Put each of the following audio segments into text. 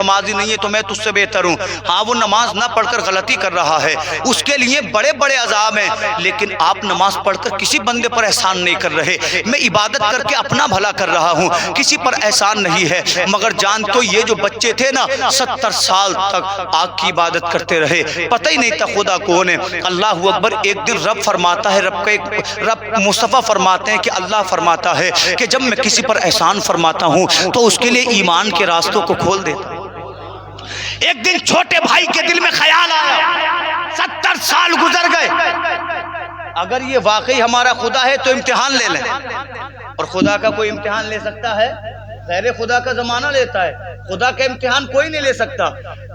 نمازی نہیں ہے تو میں تجھ سے بہتر ہوں. ہاں وہ نماز نہ پڑھ کر غلطی کر رہا ہے, اس کے لیے بڑے بڑے عذاب ہیں, لیکن آپ نماز پڑھ کر کسی بندے پر احسان نہیں کر رہے. میں عبادت کر کے اپنا بھلا کر رہا ہوں, کسی پر احسان نہیں ہے. مگر جان تو یہ جو بچے تھے نا 70 سال تک آگ کی عبادت کرتے رہے, پتہ ہی نہیں تھا خدا کون ہے. اللہ اکبر. ایک دن رب فرماتا ہے, رب مصطفیٰ فرماتے ہیں کہ اللہ فرماتا ہے کہ جب میں کسی پر احسان فرماتا ہوں تو اس کے لیے ایمان کے راستوں کو کھول دیتا ہوں. ایک دن چھوٹے بھائی کے دل میں خیال آیا, 70 سال گزر گئے, اگر یہ واقعی ہمارا خدا ہے تو امتحان لے لیں. اور خدا کا کوئی امتحان لے سکتا ہے؟ غیر خدا کا زمانہ لیتا ہے, خدا کا امتحان کوئی نہیں لے سکتا.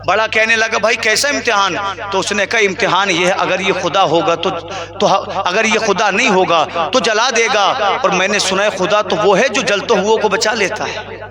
بڑا کہنے لگا بھائی کیسا امتحان؟ تو اس نے کہا امتحان یہ ہے, اگر یہ خدا ہوگا تو اگر یہ خدا نہیں ہوگا تو جلا دے گا, اور میں نے سنا ہے خدا تو وہ ہے جو جلتے ہوئے کو بچا لیتا ہے.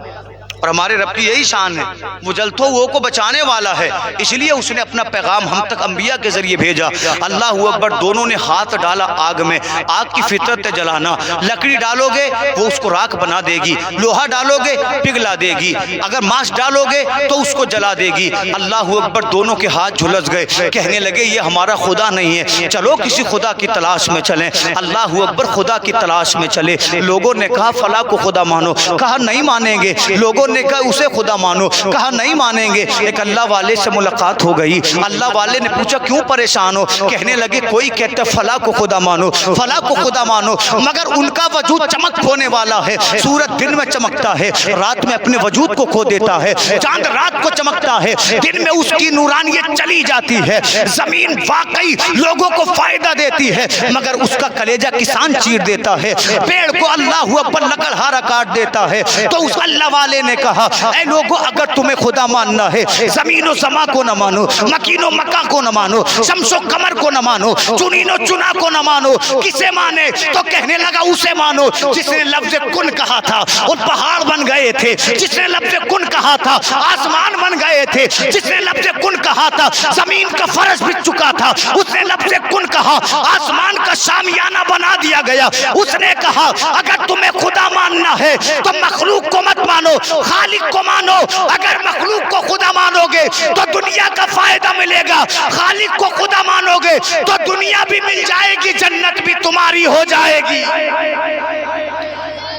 اور ہمارے رب کی یہی شان ہے, وہ جلتے ہوئے کو بچانے والا ہے. اس لیے اس نے اپنا پیغام ہم تک انبیاء کے ذریعے بھیجا. اللہ اکبر. دونوں نے ہاتھ ڈالا آگ میں, آگ کی فطرت ہے جلانا. لکڑی ڈالو گے وہ اس کو راکھ بنا دے گی, لوہا ڈالو گے پگھلا دے گی, اگر ماس ڈالو گے تو اس کو جلا دے گی. اللہ اکبر. دونوں کے ہاتھ جھلس گئے, کہنے لگے یہ ہمارا خدا نہیں ہے, چلو کسی خدا کی تلاش میں چلیں. اللہ اکبر. خدا کی تلاش میں چلے. لوگوں نے کہا فلاں کو خدا مانو, کہا نہیں مانیں گے. لوگوں نے کہا اسے خدا مانو, کہا نہیں مانیں گے. ایک اللہ والے سے ملاقات ہو گئی. اللہ والے نے پوچھا کیوں پریشان ہو؟ کہنے لگے کوئی کہتا ہے فلاں کو خدا مانو, فلاں کو خدا مانو, مگر ان کا وجود چمک کھونے والا ہے. سورج دن میں چمکتا ہے, رات میں اپنے وجود کو کھو دیتا ہے. چاند رات کو چمکتا ہے, دن میں اس کی نورانیت چلی جاتی ہے. زمین واقعی لوگوں کو فائدہ دیتی ہے, مگر اس کا کلیجہ کسان چیر دیتا ہے. پیڑ کو اللہ اکبر لکڑہارا کاٹ دیتا ہے. تو اس اللہ والے نے کہا اے لوگوں اگر تمہیں خدا ماننا ہے, زمین و سما کو نہ مانو, مکین و مکہ کو نہ مانو, شمس و قمر کو نہ مانو, چنین و چنا کو نہ مانو. کسے مانے؟ تو کہنے لگا اسے مانو جس نے لفظ کن کہا تھا اور پہاڑ بن گئے تھے. جس نے لفظ کن کہا تھا آسمان بن گئے تھے. جس نے لفظ کن کہا تھا زمین کا فرش بچ چکا تھا. اس نے لفظ کن کہا آسمان کا شامیانہ بنا دیا گیا. اس نے کہا اگر تمہیں خدا ماننا ہے تو مخلوق کو مت مانو, خالق کو مانو. اگر مخلوق کو خدا مانو گے تو دنیا کا فائدہ ملے گا, خالق کو خدا مانو گے تو دنیا بھی مل جائے گی, جنت بھی تمہاری ہو جائے گی.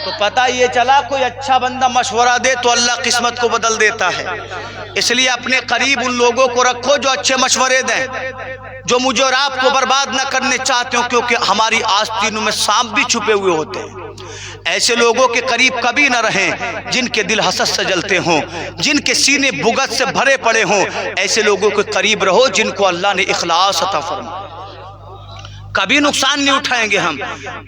تو پتہ یہ چلا کوئی اچھا بندہ مشورہ دے تو اللہ قسمت کو بدل دیتا ہے. اس لیے اپنے قریب ان لوگوں کو رکھو جو اچھے مشورے دیں, جو مجھے اور آپ کو برباد نہ کرنے چاہتے ہوں, کیونکہ ہماری آستینوں میں سانپ بھی چھپے ہوئے ہوتے ہیں. ایسے لوگوں کے قریب کبھی نہ رہیں جن کے دل حسد سے جلتے ہوں, جن کے سینے بغض سے بھرے پڑے ہوں. ایسے لوگوں کے قریب رہو جن کو اللہ نے اخلاص عطا فرمایا. کبھی نقصان نہیں اٹھائیں گے ہم.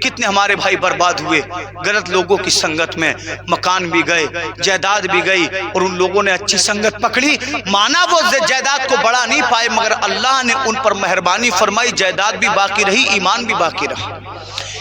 کتنے ہمارے بھائی برباد ہوئے غلط لوگوں کی سنگت میں, مکان بھی گئے, جائیداد بھی گئی, اور ان لوگوں نے اچھی سنگت پکڑی. مانا وہ جائیداد کو بڑھا نہیں پائے, مگر اللہ نے ان پر مہربانی فرمائی, جائیداد بھی باقی رہی, ایمان بھی باقی رہا.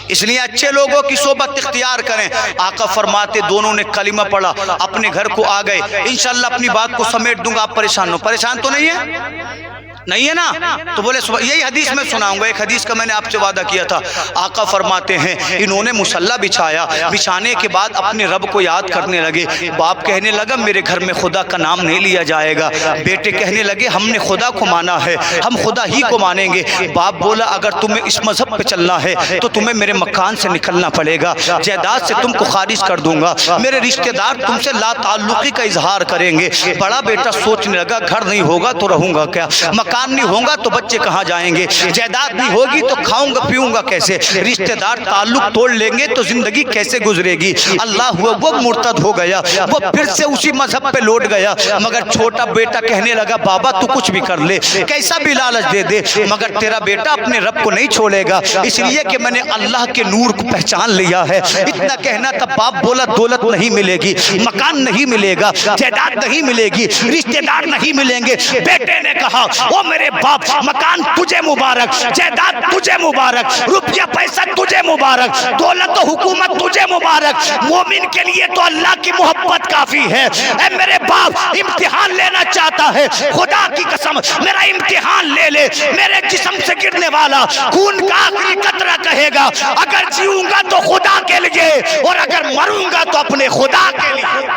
اس لیے اچھے لوگوں کی صحبت اختیار کریں. آقا فرماتے دونوں نے کلمہ پڑھا, اپنے گھر کو آ گئے. انشاءاللہ اپنی بات کو سمیٹ دوں گا, آپ پریشان ہو. پریشان تو نہیں ہے؟ نہیں ہے نا؟ تو بولے یہی حدیث میں سناؤں گا. ایک حدیث کا میں نے آپ سے وعدہ کیا تھا. آقا فرماتے ہیں انہوں نے مصلی بچھایا, بچھانے کے بعد اپنے رب کو یاد کرنے لگے. باپ کہنے لگا میرے گھر میں خدا کا نام نہیں لیا جائے گا. بیٹے کہنے لگے ہم نے خدا کو مانا ہے, ہم خدا ہی کو مانیں گے. باپ بولا اگر تمہیں اس مذہب پہ چلنا ہے تو تمہیں میرے مکان سے نکلنا پڑے گا, جائیداد سے تم کو خارج کر دوں گا, میرے رشتہ دار تم سے لا تعلقی کا اظہار کریں گے. بڑا بیٹا سوچنے لگا گھر نہیں ہوگا تو رہوں گا کیا, مکان نہیں ہوگا تو بچے کہاں جائیں گے, جائیداد نہیں ہوگی تو کھاؤں گا پیوں گا کیسے, رشتہ دار تعلق توڑ لیں گے تو زندگی کیسے گزرے گی. اللہ ہوا وہ مرتد ہو گیا, وہ پھر سے اسی مذہب پہ لوٹ گیا. مگر چھوٹا بیٹا کہنے لگا بابا تو کچھ بھی کر لے, کیسا بھی لالچ دے دے, مگر تیرا بیٹا اپنے رب کو نہیں چھوڑے گا, اس لیے کہ میں نے اللہ کے نور کو پہچان لیا ہے. اتنا کہنا تھا. باپ بولا دولت نہیں ملے گی, مکان نہیں ملے گا, جائیداد نہیں ملے گی, رشتہ دار نہیں ملیں گے. بیٹے نے کہا او میرے باپ مکان تجھے مبارک, جائیداد تجھے مبارک, روپیہ پیسہ تجھے مبارک, دولت و حکومت تجھے مبارک, مومن کے لیے تو اللہ کی محبت کافی ہے. اے میرے باپ امتحان لینا چاہتا ہے, خدا کی قسم میرا امتحان لے لے. میرے جسم سے گرنے والا خون کا آخری قطرہ کہے گا اگر جیوں گا تو خدا کے لیے, اور اگر مروں گا تو اپنے خدا کے لیے.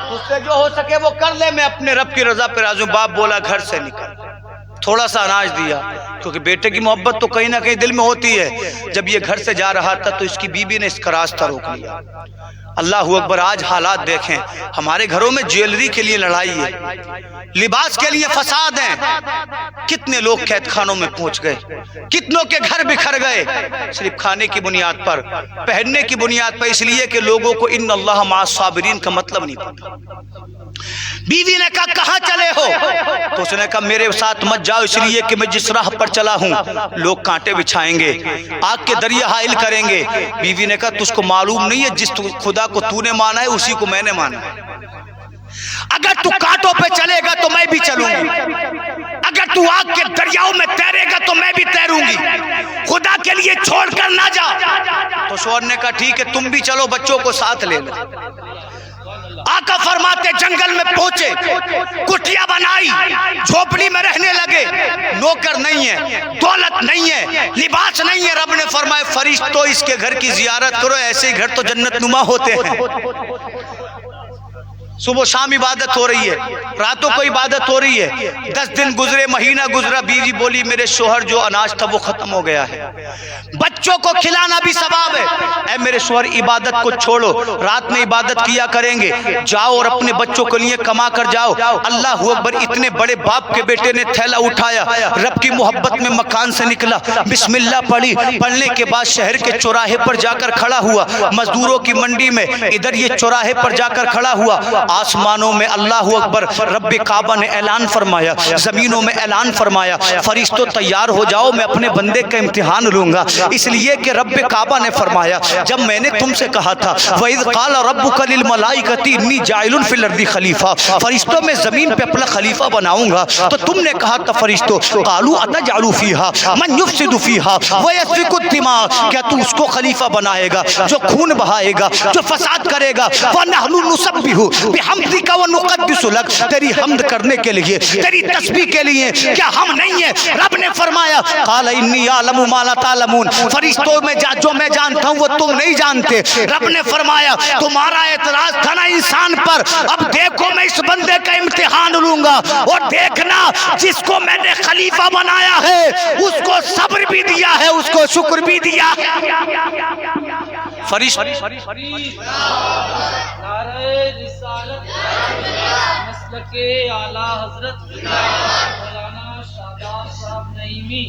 تو سے جو ہو سکے وہ کر لے، میں اپنے رب کی رضا پہ راضی ہوں۔ باپ بولا گھر سے نکل، تھوڑا سا اناج دیا، کیونکہ بیٹے کی محبت تو کہیں نہ کہیں دل میں ہوتی ہے۔ جب یہ گھر سے جا رہا تھا تو اس کی بیوی نے اس کا راستہ روک لیا۔ اللہ اکبر، آج حالات دیکھیں، ہمارے گھروں میں جیولری کے لیے لڑائی ہے، لباس کے لیے فساد ہیں، کتنے لوگ قید خانوں میں پہنچ گئے، کتنوں کے گھر بکھر گئے، صرف کھانے کی بنیاد پر، پہننے کی بنیاد پر، اس لیے کہ لوگوں کو ان اللہ مع الصابرین کا مطلب نہیں پتا۔ بیوی نے کہا کہاں چلے ہو؟ تو اس نے کہا میرے ساتھ مت جاؤ، اس لیے کہ میں جس راہ پر چلا ہوں لوگ کانٹے بچھائیں گے، آگ کے دریا حائل کریں گے۔ بیوی نے کہا تجھ کو معلوم نہیں ہے جس خدا کو تو نے مانا ہے اسی کو میں نے مانا ہے، اگر تو کانٹوں پہ چلے گا تو میں بھی چلوں گی، اگر تو آگ کے دریاؤں میں تیرے گا تو میں بھی تیروں گی، خدا کے لیے چھوڑ کر نہ جا۔ تو شوہر نے کہا ٹھیک ہے تم بھی چلو، بچوں کو ساتھ لے لو۔ آقا فرماتے جنگل میں پہنچے، کٹیا بنائی، جھوپڑی میں رہنے لگے، نوکر نہیں ہے، دولت نہیں ہے، لباس نہیں ہے۔ رب نے فرمایا فرشتوں اس کے گھر کی زیارت کرو، ایسے ہی گھر تو جنت نما ہوتے ہیں۔ صبح شام عبادت ہو رہی ہے، راتوں کو عبادت ہو رہی ہے۔ 10 دن گزرے، مہینہ گزرا، بیوی بولی میرے شوہر جو اناج تھا وہ ختم ہو گیا ہے، بچوں کو کھلانا بھی ثواب ہے، اے میرے شوہر عبادت کو چھوڑو، رات میں عبادت کیا کریں گے، جاؤ اور اپنے بچوں کے لیے کما کر جاؤ۔ اللہ اکبر، اتنے بڑے باپ کے بیٹے نے تھیلا اٹھایا، رب کی محبت میں مکان سے نکلا، بسم اللہ پڑھی، پڑھنے کے بعد شہر کے چوراہے پر جا کر کھڑا ہوا، مزدوروں کی منڈی میں، ادھر یہ چوراہے پر جا کر کھڑا ہوا۔ آسمانوں میں اللہ اکبر رب کعبہ نے اعلان فرمایا، زمینوں میں اعلان فرمایا فرشتوں تیار ہو جاؤ، میں اپنے بندے کا امتحان لوں گا۔ اس لیے کہ رب کعبہ نے فرمایا جب میں نے تم سے کہا تھا وَإِذْ قَالَ رَبُّكَ لِلْمَلَائِكَةِ إِنِّي جَاعِلٌ فِي الْأَرْضِ خَلِيفَةً، فرشتوں میں زمین پہ اپنا خلیفہ بناؤں گا، تو تم نے کہا تھا فرشتوں قَالُوا أَتَجْعَلُ فِيهَا مَنْ يُفْسِدُ فِيهَا وَيَسْفِكُ الدِّمَاءَ، کیا تو اس کو خلیفہ بنائے گا جو خون بہائے گا، جو فساد کرے گا؟ وَنَحْنُ نُسَبِّحُ بِحَمْدِكَ وَنُقَدِّسُ لَكَ، تیری حمد کرنے کے لیے، تیری تسبیح کے لیے کیا ہم نہیں ہیں؟ رب نے فرمایا قَالَ إِنِّي أَعْلَمُ مَا لَا تَعْلَمُونَ، فرشتوں میں جو میں جانتا ہوں وہ تم نہیں جانتے۔ رب نے فرمایا تمہارا اعتراض تھا نا انسان پر، اب دیکھو میں اس بندے کا امتحان لوں گا، اور دیکھنا جس کو میں نے خلیفہ بنایا ہے اس کو صبر بھی دیا ہے، اس کو شکر بھی دیا ہے۔ فرشت مسلک اعلی حضرت مولانا شاداب صاحب نعیمی،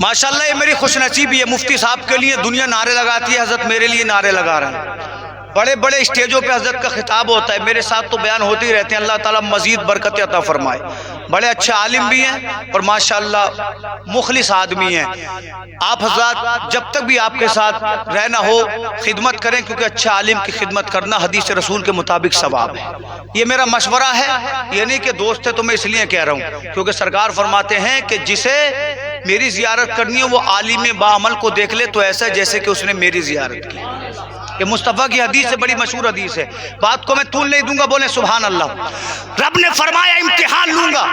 ماشاءاللہ یہ میری خوش نصیبی ہے، مفتی صاحب کے لیے دنیا نعرے لگاتی ہے، حضرت میرے لیے نعرے لگا رہے ہیں، بڑے بڑے اسٹیجوں پہ حضرت کا خطاب ہوتا ہے، میرے ساتھ تو بیان ہوتے ہی رہتے ہیں، اللہ تعالیٰ مزید برکت عطا فرمائے۔ بڑے اچھے عالم بھی ہیں اور ماشاءاللہ مخلص آدمی ہیں۔ آپ حضرات جب تک بھی آپ کے ساتھ رہنا ہو خدمت کریں، کیونکہ اچھے عالم کی خدمت کرنا حدیث رسول کے مطابق ثواب ہے۔ یہ میرا مشورہ ہے، یہ نہیں کہ دوست ہے تو میں اس لیے کہہ رہا ہوں، کیونکہ سرکار فرماتے ہیں کہ جسے میری زیارت کرنی ہو وہ عالم باعمل کو دیکھ لے تو ایسا جیسے کہ اس نے میری زیارت کی۔ یہ مصطفیٰ کی حدیث سے بڑی مشہور حدیث ہے، بات کو میں طول نہیں دوں گا، بولیں سبحان اللہ۔ رب نے فرمایا امتحان لوں گا،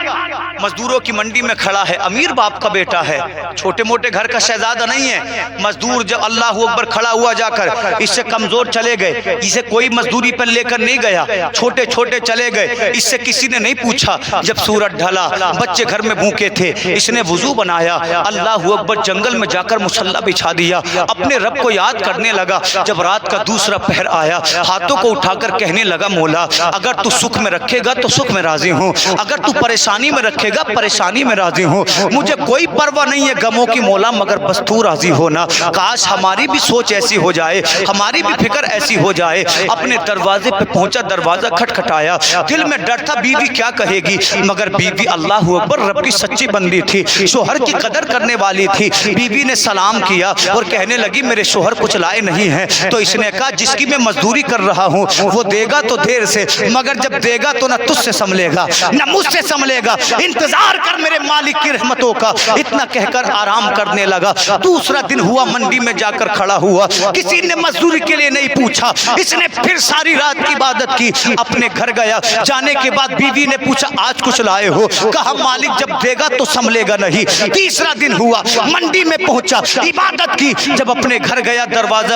مزدوروں کی منڈی میں کھڑا ہے، امیر باپ کا بیٹا ہے، چھوٹے موٹے گھر کا شہزادہ نہیں ہے، مزدور جب اللہ اکبر کھڑا ہوا جا کر اس سے کمزور چلے گئے، اسے کوئی مزدوری پر لے کر نہیں گیا، چھوٹے چھوٹے چلے گئے، اس سے کسی نے نہیں پوچھا، جب سورج ڈھلا بچے گھر میں بھوکے تھے، اس نے وضو بنایا، اللہ اکبر جنگل میں جا کر مصلی بچھا دیا، اپنے رب کو یاد کرنے لگا۔ جب رات کا دوسرا پہر آیا ہاتھوں کو اٹھا کر کہنے لگا مولا اگر تو سکھ میں رکھے گا تو سکھ میں راضی ہوں، اگر تو پریشانی میں رکھے گا پریشانی میں راضی ہوں، مجھے کوئی پرواہ نہیں ہے غموں کی مولا مگر بس تو راضی ہونا۔ کاش ہماری بھی سوچ ایسی ہو جائے، ہماری بھی فکر ایسی ہو جائے۔ اپنے دروازے پہ پہنچا، دروازہ کھٹکھٹایا، دل میں ڈر تھا بیوی کیا کہے گی، مگر بیوی اللہ اکبر رب کی سچی بندی تھی، شوہر کی قدر کرنے والی تھی۔ بیوی نے سلام کیا اور کہنے لگی میرے شوہر کچھ لائے نہیں ہیں، تو اس نے کہا جس کی میں مزدوری کر رہا ہوں وہ دے گا تو دیر سے، مگر جب دے گا تو نہ تجھ سے سنبھلے گا نہ مجھ سے سنبھلے گا، انتظار کر میرے مالک کی رحمتوں کا۔ اتنا کہہ کر آرام کرنے لگا۔ دوسرا دن ہوا، منڈی میں جا کر کھڑا ہوا، کسی نے مزدوری کے لیے نہیں پوچھا، اس نے پھر ساری رات کی عبادت کی، اپنے گھر گیا، جانے کے بعد بیوی نے پوچھا آج کچھ لائے ہو، کہا مالک جب دے گا تو سنبھلے گا نہیں۔ تیسرا دن ہوا، منڈی میں پہنچا، عبادت کی، جب اپنے گھر گیا دروازہ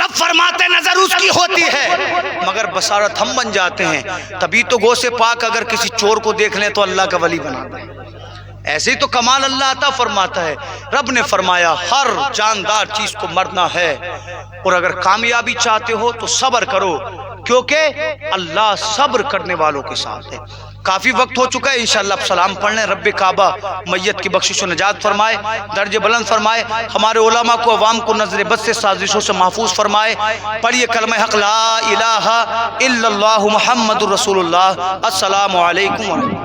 رب فرماتے نظر اس کی ہوتی ہے مگر بصارت ہم بن جاتے ہیں. تبھی تو غوث پاک اگر کسی چور کو دیکھ لیں تو اللہ کا ولی بنا دیں. ایسے ہی تو کمال اللہ عطا فرماتا ہے. رب نے فرمایا ہر جاندار چیز کو مرنا ہے، اور اگر کامیابی چاہتے ہو تو صبر کرو، کیونکہ اللہ صبر کرنے والوں کے ساتھ ہے. کافی وقت ہو چکا ہے، انشاءاللہ اب سلام پڑھ لیں. رب کعبہ میت کی بخشش و نجات فرمائے، درجہ بلند فرمائے، ہمارے علماء کو عوام کو نظر بد سے سازشوں سے محفوظ فرمائے. پڑھیے کلمہ حق لا الہ الا اللہ محمد الرسول اللہ. السلام علیکم ورحمۃ اللہ.